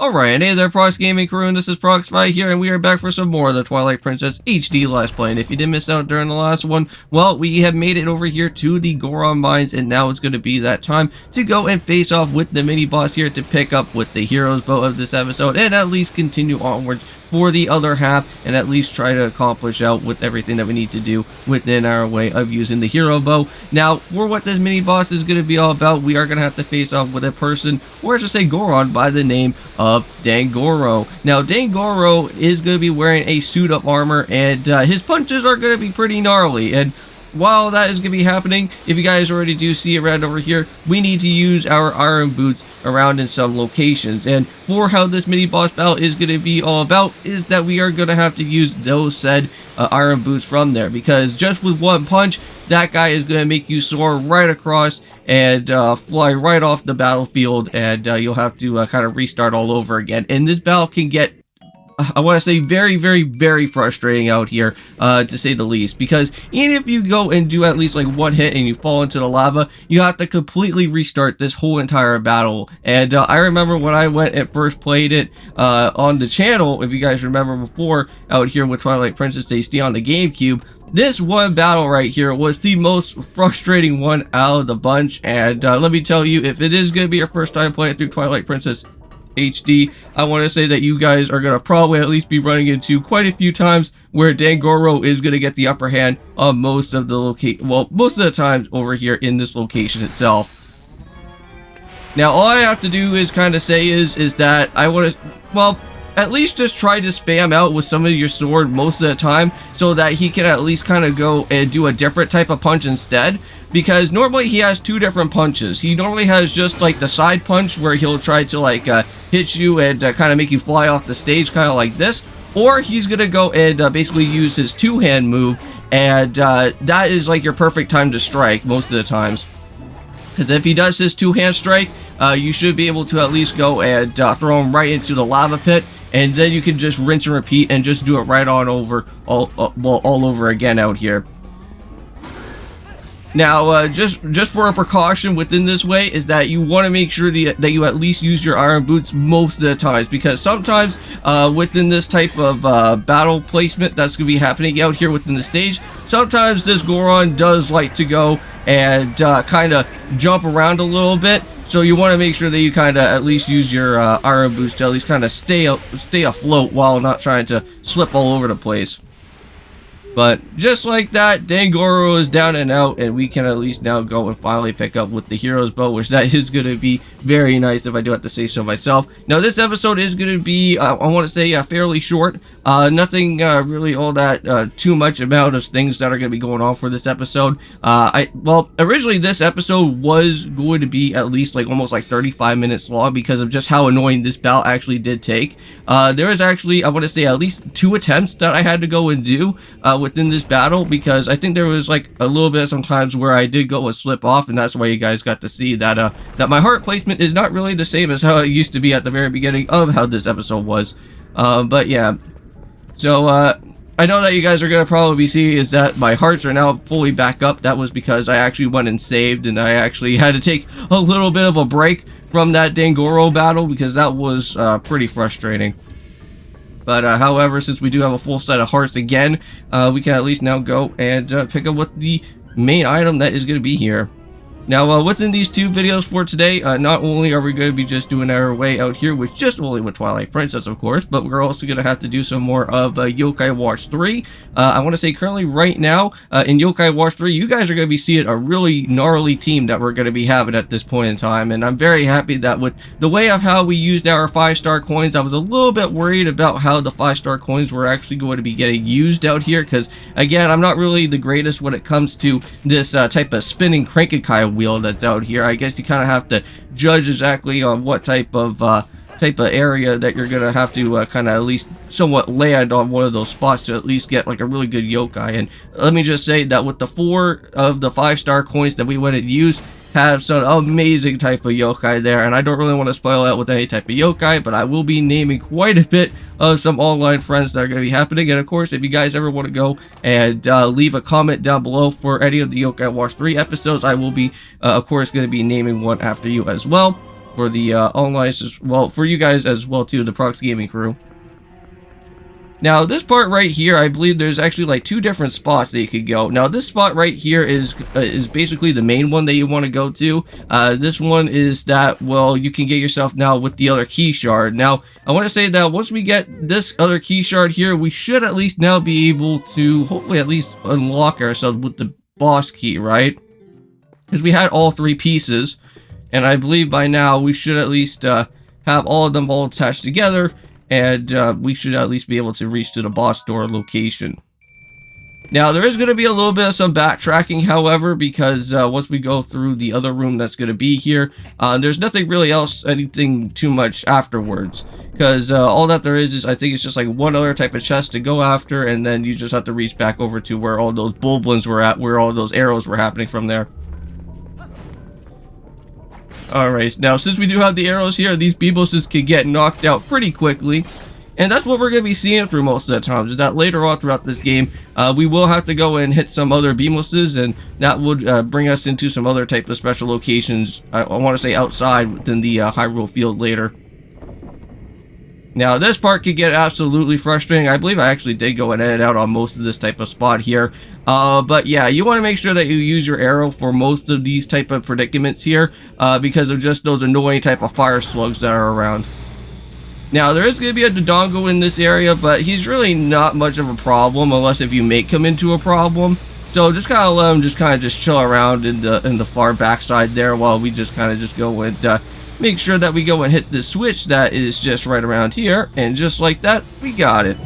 Alright, hey there Prox Gaming Crew, and this is Proxify here, and we are back for some more of the Twilight Princess HD Let's Play. And if you did miss out during the last one, well, we have made it over here to the Goron Mines, and now it's going to be that time to go and face off with the mini-boss here to pick up with the hero's bow of this episode, and at least continue onwards for the other half, and at least try to accomplish out with everything that we need to do within our way of using the hero bow. Now, for what this mini-boss is going to be all about, we are going to have to face off with a person, or I should say Goron, by the name of Dangroro. Now, Dangroro is going to be wearing a suit of armor, and his punches are going to be pretty gnarly. And while that is going to be happening, if you guys already do see it right over here, we need to use our iron boots around in some locations. And for how this mini boss battle is going to be all about is that we are going to have to use those said iron boots from there, because just with one punch, that guy is going to make you soar right across and fly right off the battlefield, and you'll have to kind of restart all over again. And this battle can get, I want to say, very, very, very frustrating out here, to say the least, because even if you go and do at least like one hit and you fall into the lava, you have to completely restart this whole entire battle. And I remember when I went and first played it on the channel, if you guys remember before, out here with Twilight Princess HD on the GameCube, this one battle right here was the most frustrating one out of the bunch. And let me tell you, if it is going to be your first time playing through Twilight Princess HD, I want to say that you guys are going to probably at least be running into quite a few times where Dangroro is going to get the upper hand on most of the most of the times over here in this location itself. Now, all I have to do is kind of say is that I want to, well, at least just try to spam out with some of your sword most of the time, so that he can at least kind of go and do a different type of punch instead. Because normally he has two different punches. He normally has just like the side punch where he'll try to like hit you and kind of make you fly off the stage, kind of like this. Or he's going to go and basically use his two-hand move, and that is like your perfect time to strike most of the times. Because if he does his two-hand strike, you should be able to at least go and throw him right into the lava pit. And then you can just rinse and repeat and just do it right on over, all over again out here. Now, just for a precaution within this way is that you want to make sure that you at least use your iron boots most of the times, because sometimes within this type of battle placement that's going to be happening out here within the stage, sometimes this Goron does like to go and kind of jump around a little bit. So you want to make sure that you kind of at least use your iron boots to at least kind of stay afloat while not trying to slip all over the place. But just like that, Dangroro is down and out, and we can at least now go and finally pick up with the hero's bow, which that is going to be very nice if I do have to say so myself. Now, this episode is going to be, I want to say, fairly short. Nothing really all that too much amount of things that are going to be going on for this episode. Well, originally this episode was going to be at least like almost like 35 minutes long because of just how annoying this battle actually did take. There is actually, I want to say, at least 2 attempts that I had to go and do within this battle, because I think there was like a little bit sometimes where I did go and slip off, and that's why you guys got to see that that my heart placement is not really the same as how it used to be at the very beginning of how this episode was. But yeah, so I know that you guys are going to probably see is that my hearts are now fully back up. That was because I actually went and saved, and I actually had to take a little bit of a break from that Dangroro battle, because that was pretty frustrating. But however, since we do have a full set of hearts again, we can at least now go and pick up what the main item that is going to be here. Now, within these 2 videos for today, not only are we going to be just doing our way out here with just only with Twilight Princess, of course, but we're also going to have to do some more of Yokai Watch 3. I want to say currently right now, in Yokai Watch 3, you guys are going to be seeing a really gnarly team that we're going to be having at this point in time, and I'm very happy that with the way of how we used our 5-star coins, I was a little bit worried about how the 5-star coins were actually going to be getting used out here, because, again, I'm not really the greatest when it comes to this type of spinning Crankakai wheel that's out here. I guess you kind of have to judge exactly on what type of area that you're gonna have to kind of at least somewhat land on one of those spots to at least get like a really good yokai. And let me just say that with the 4 of the 5-star coins that we went and used, have some amazing type of yokai there, and I don't really want to spoil out with any type of yokai, but I will be naming quite a bit of some online friends that are going to be happening. And of course, if you guys ever want to go and leave a comment down below for any of the Yokai Watch 3 episodes, I will be of course going to be naming one after you as well. for the online, well, for you guys as well too, the Prox Gaming Crew. Now this part right here, I believe there's actually like 2 different spots that you could go. Now this spot right here is basically the main one that you want to go to. This one is that, well, you can get yourself now with the other key shard. Now I want to say that once we get this other key shard here, we should at least now be able to hopefully at least unlock ourselves with the boss key, right? Because we had all 3 pieces, and I believe by now we should at least have all of them all attached together. And we should at least be able to reach to the boss door location. Now, there is going to be a little bit of some backtracking, however, because once we go through the other room that's going to be here, there's nothing really else, anything too much afterwards. Because all that there is I think it's just like one other type of chest to go after, and then you just have to reach back over to where all those bulblins were at, where all those arrows were happening from there. Alright, now since we do have the arrows here, these B-bosses can get knocked out pretty quickly. And that's what we're going to be seeing through most of the time, is that later on throughout this game, we will have to go and hit some other B-bosses, and that would bring us into some other type of special locations, I want to say outside within the Hyrule field later. Now this part could get absolutely frustrating. I believe I actually did go and edit out on most of this type of spot here. But yeah, you want to make sure that you use your arrow for most of these type of predicaments here, because of just those annoying type of fire slugs that are around. Now there is going to be a Dodongo in this area, but he's really not much of a problem unless if you make him into a problem. So just kind of let him just chill around in the far backside there while we just kind of just go and make sure that we go and hit the switch that is just right around here, and just like that, we got it.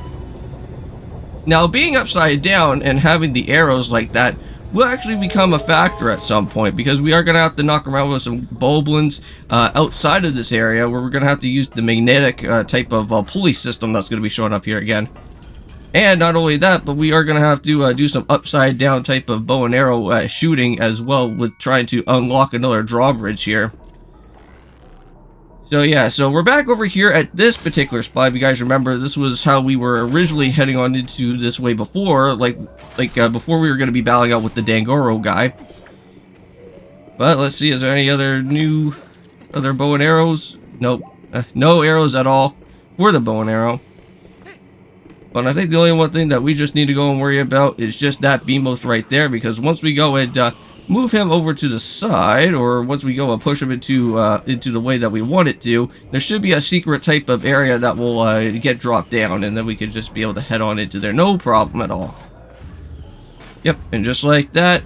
Now, being upside down and having the arrows like that will actually become a factor at some point, because we are going to have to knock around with some boblins outside of this area, where we're going to have to use the magnetic type of pulley system that's going to be showing up here again. And not only that, but we are going to have to do some upside down type of bow and arrow shooting as well, with trying to unlock another drawbridge here. So yeah, so we're back over here at this particular spot. If you guys remember, this was how we were originally heading on into this way before, before we were going to be battling out with the Dangroro guy. But let's see, is there any other bow and arrows? Nope, no arrows at all for the bow and arrow. But I think the only one thing that we just need to go and worry about is just that B-most right there, because once we go and move him over to the side, or once we go and push him into the way that we want it to, there should be a secret type of area that will get dropped down, and then we could just be able to head on into there, no problem at all. Yep, and just like that,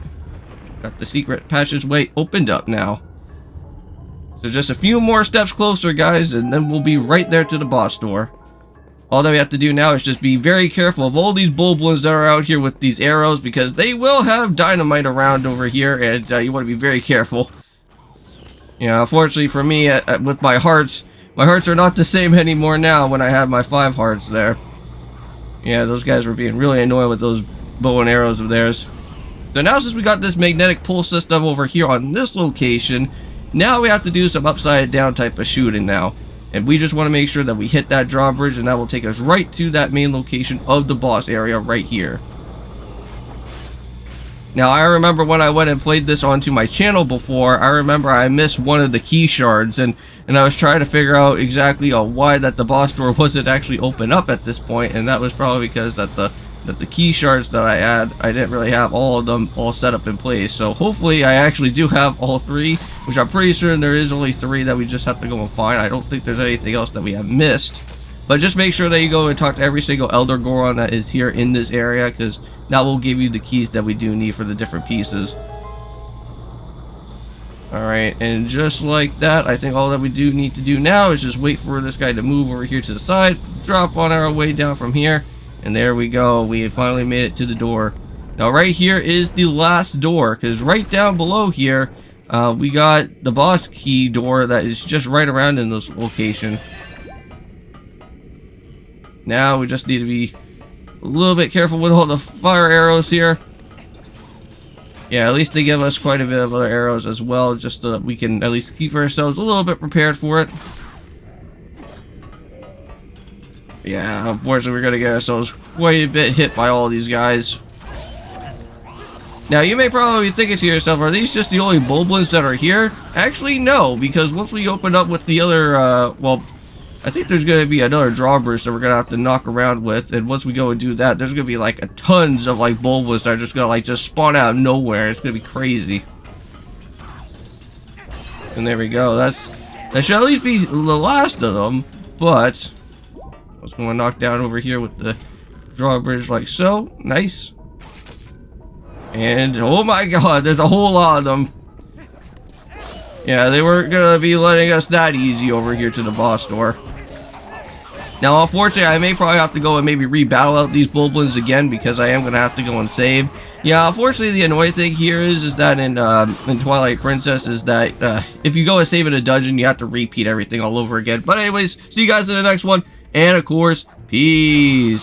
got the secret passageway opened up now. So just a few more steps closer, guys, and then we'll be right there to the boss door. All that we have to do now is just be very careful of all these bulblins that are out here with these arrows, because they will have dynamite around over here, and you want to be very careful. You know, unfortunately for me, with my hearts are not the same anymore now when I have my 5 hearts there. Yeah, those guys were being really annoying with those bow and arrows of theirs. So now, since we got this magnetic pull system over here on this location, now we have to do some upside down type of shooting now. And we just want to make sure that we hit that drawbridge, and that will take us right to that main location of the boss area right here. Now, I remember when I went and played this onto my channel before, I remember I missed one of the key shards, and I was trying to figure out exactly why that the boss door wasn't actually open up at this point, and that was probably because that the key shards that I had, I didn't really have all of them all set up in place. So hopefully I actually do have all 3, which I'm pretty certain there is only 3 that we just have to go and find. I don't think there's anything else that we have missed. But just make sure that you go and talk to every single Elder Goron that is here in this area, because that will give you the keys that we do need for the different pieces. Alright, and just like that, I think all that we do need to do now is just wait for this guy to move over here to the side, drop on our way down from here, and there we go. We finally made it to the door. Now right here is the last door, because right down below here, we got the boss key door that is just right around in this location. Now we just need to be a little bit careful with all the fire arrows here. Yeah, at least they give us quite a bit of other arrows as well, just so that we can at least keep ourselves a little bit prepared for it. Yeah, unfortunately we're going to get ourselves quite a bit hit by all these guys. Now, you may probably be thinking to yourself, are these just the only Boblins that are here? Actually, no, because once we open up with the other, well, I think there's going to be another drawbridge that we're going to have to knock around with, and once we go and do that, there's going to be, like, tons of, like, Boblins that are just going to, like, just spawn out of nowhere. It's going to be crazy. And there we go. That should at least be the last of them, but I was going to knock down over here with the drawbridge like so. Nice. And oh my god, there's a whole lot of them. Yeah, they weren't gonna be letting us that easy over here to the boss door. Now, unfortunately, I may probably have to go and maybe re-battle out these Boblins again because I am gonna have to go and save. Yeah, unfortunately, the annoying thing here is that in Twilight Princess is that if you go and save in a dungeon, you have to repeat everything all over again. But anyways, see you guys in the next one, and of course, peace.